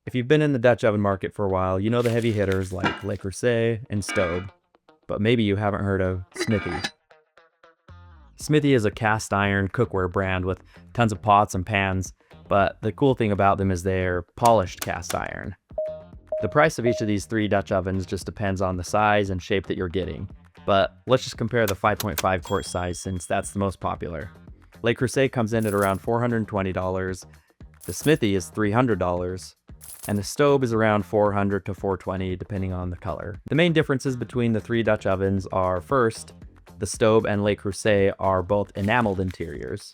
If you've been in the Dutch oven market for a while, you know the heavy hitters like Le Creuset and Staub, but maybe you haven't heard of Smithy. Smithy is a cast iron cookware brand with tons of pots and pans, but the cool thing about them is they're polished cast iron. The price of each of these three Dutch ovens just depends on the size and shape that you're getting, but let's just compare the 5.5 quart size since that's the most popular. Le Creuset comes in at around $420, the Smithy is $300, and the Staub is around $400 to $420 depending on the color. The main differences between the three Dutch ovens are, first, the Staub and Le Creuset are both enameled interiors.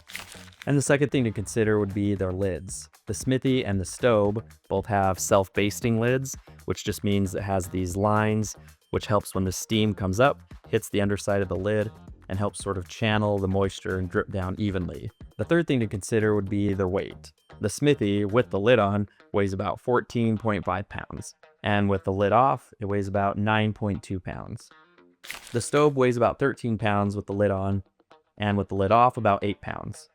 And the second thing to consider would be their lids. The Smithy and the Staub both have self-basting lids, which just means it has these lines, which helps when the steam comes up, hits the underside of the lid, and helps sort of channel the moisture and drip down evenly. The third thing to consider would be their weight. The Smithy, with the lid on, weighs about 14.5 pounds, and with the lid off, it weighs about 9.2 pounds. The Staub weighs about 13 pounds with the lid on, and with the lid off, about 8 pounds.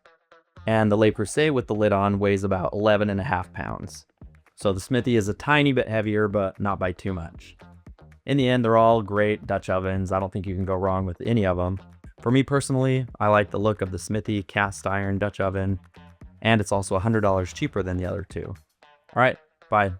And the Le Creuset with the lid on weighs about 11.5 pounds. So the Smithy is a tiny bit heavier, but not by too much. In the end, they're all great Dutch ovens. I don't think you can go wrong with any of them. For me personally, I like the look of the Smithy cast iron Dutch oven, and it's also $100 cheaper than the other two. All right, bye.